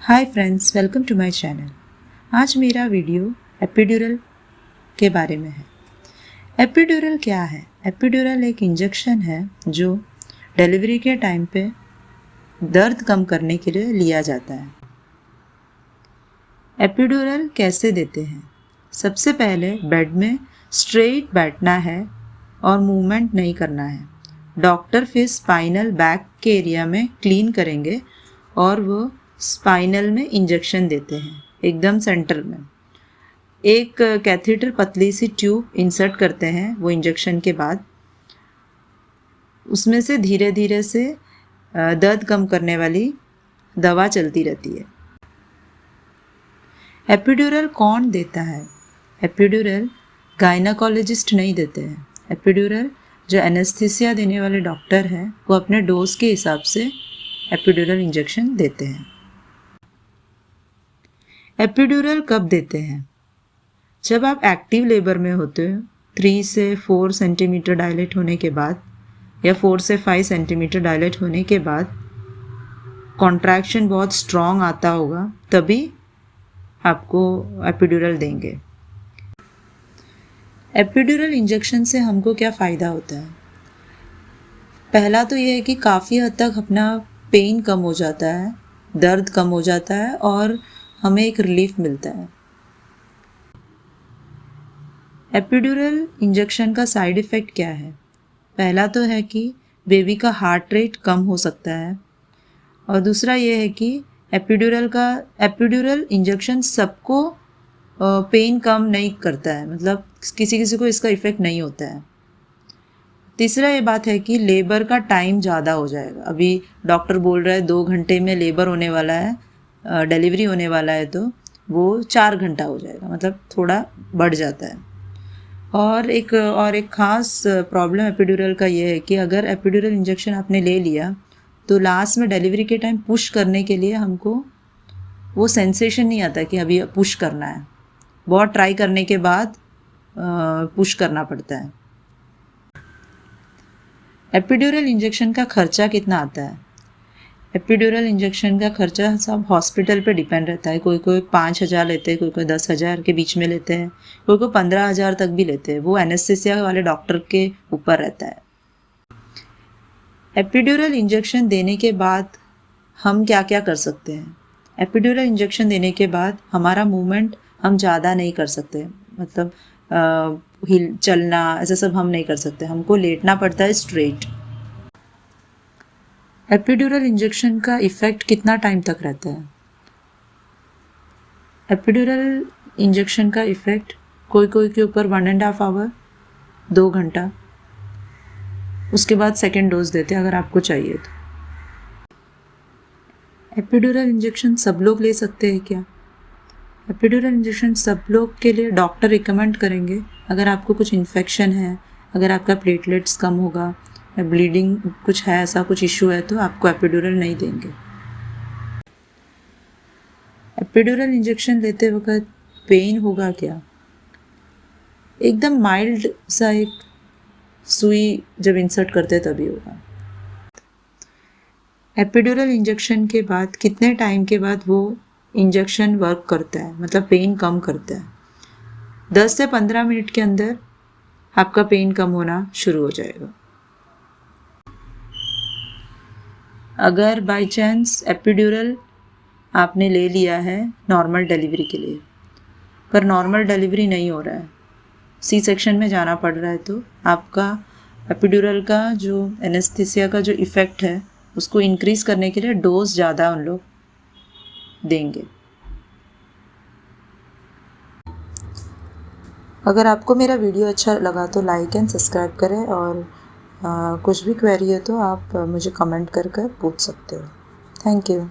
Hi friends, welcome to my channel. आज मेरा video epidural के बारे में है। एपिड्यूरल क्या है? एपिड्यूरल एक इंजेक्शन है जो डिलीवरी के टाइम पे दर्द कम करने के लिए लिया जाता है। एपिड्यूरल कैसे देते हैं? सबसे पहले बेड में स्ट्रेट बैठना है और मूवमेंट नहीं करना है। डॉक्टर फिर स्पाइनल बैक के एरिया में क्लीन करेंगे और वो स्पाइनल में इंजेक्शन देते हैं, एकदम सेंटर में। एक कैथेटर पतली सी ट्यूब इंसर्ट करते हैं वो इंजेक्शन के बाद। उसमें से धीरे धीरे से दर्द कम करने वाली दवा चलती रहती है। एपिड्यूरल कौन देता है? एपिड्यूरल गायनाकोलॉजिस्ट नहीं देते हैं। एपिड्यूरल जो एनेस्थीसिया देने वाले डॉक्टर हैं वो अपने डोज के हिसाब से एपिड्यूरल इंजेक्शन देते हैं। एपिड्यूरल कब देते हैं? जब आप एक्टिव लेबर में होते हो, 3 से 4 सेंटीमीटर डायलेट होने के बाद या 4 से 5 सेंटीमीटर डायलेट होने के बाद कॉन्ट्रैक्शन बहुत स्ट्रॉन्ग आता होगा, तभी आपको एपिड्यूरल देंगे। एपिड्यूरल इंजेक्शन से हमको क्या फ़ायदा होता है? पहला तो ये है कि काफ़ी हद तक अपना पेन कम हो जाता है, दर्द कम हो जाता है और हमें एक रिलीफ मिलता है। एपिड्यूरल इंजेक्शन का साइड इफ़ेक्ट क्या है? पहला तो है कि बेबी का हार्ट रेट कम हो सकता है और दूसरा ये है कि एपिड्यूरल इंजेक्शन सबको पेन कम नहीं करता है, मतलब किसी किसी को इसका इफ़ेक्ट नहीं होता है। तीसरा ये बात है कि लेबर का टाइम ज़्यादा हो जाएगा। अभी डॉक्टर बोल रहा है 2 घंटे में लेबर होने वाला है, डिलीवरी होने वाला है, तो वो 4 घंटा हो जाएगा, मतलब थोड़ा बढ़ जाता है। और एक ख़ास प्रॉब्लम एपिड्यूरल का ये है कि अगर एपिड्यूरल इंजेक्शन आपने ले लिया तो लास्ट में डिलीवरी के टाइम पुश करने के लिए हमको वो सेंसेशन नहीं आता कि अभी पुश करना है। बहुत ट्राई करने के बाद पुश करना पड़ता है। एपिड्यूरल इंजेक्शन का खर्चा कितना आता है? एपिड्यूरल इंजेक्शन का खर्चा सब हॉस्पिटल पे डिपेंड रहता है। कोई 5,000 लेते हैं, कोई 10,000 के बीच में लेते हैं, कोई 15,000 तक भी लेते हैं। वो एनेस्थीसिया वाले डॉक्टर के ऊपर रहता है। एपिड्यूरल इंजेक्शन देने के बाद हम क्या क्या कर सकते हैं? एपिड्यूरल इंजेक्शन देने के बाद हमारा मूवमेंट हम ज़्यादा नहीं कर सकते, मतलब चलना ऐसा सब हम नहीं कर सकते, हमको लेटना पड़ता है स्ट्रेट। एपिड्यूरल इंजेक्शन का इफ़ेक्ट कितना टाइम तक रहता है? एपिड्यूरल इंजेक्शन का इफ़ेक्ट कोई के ऊपर 1.5 आवर, 2 घंटा, उसके बाद सेकेंड डोज देते हैं अगर आपको चाहिए तो। एपिड्यूरल इंजेक्शन सब लोग ले सकते हैं क्या? एपिड्यूरल इंजेक्शन सब लोग के लिए डॉक्टर रिकमेंड करेंगे। अगर आपको कुछ इन्फेक्शन है, अगर आपका प्लेटलेट्स कम होगा या ब्लीडिंग कुछ है, ऐसा कुछ इशू है, तो आपको एपिड्यूरल नहीं देंगे। एपिड्यूरल इंजेक्शन लेते वक्त पेन होगा क्या? एकदम माइल्ड सा एक सुई जब इंसर्ट करते तभी होगा। एपिड्यूरल इंजेक्शन के बाद कितने टाइम के बाद वो इंजेक्शन वर्क करता है, मतलब पेन कम करता है? 10 से 15 मिनट के अंदर आपका पेन कम होना शुरू हो जाएगा। अगर बाय चांस एपिड्यूरल आपने ले लिया है नॉर्मल डिलीवरी के लिए, पर नॉर्मल डिलीवरी नहीं हो रहा है, सी सेक्शन में जाना पड़ रहा है, तो आपका एपिड्यूरल का जो एनेस्थीसिया का जो इफ़ेक्ट है उसको इंक्रीज़ करने के लिए डोज ज़्यादा उन लोग देंगे। अगर आपको मेरा वीडियो अच्छा लगा तो लाइक एंड सब्सक्राइब करें और कुछ भी क्वेरी है तो आप मुझे कमेंट कर पूछ सकते हो। Thank you.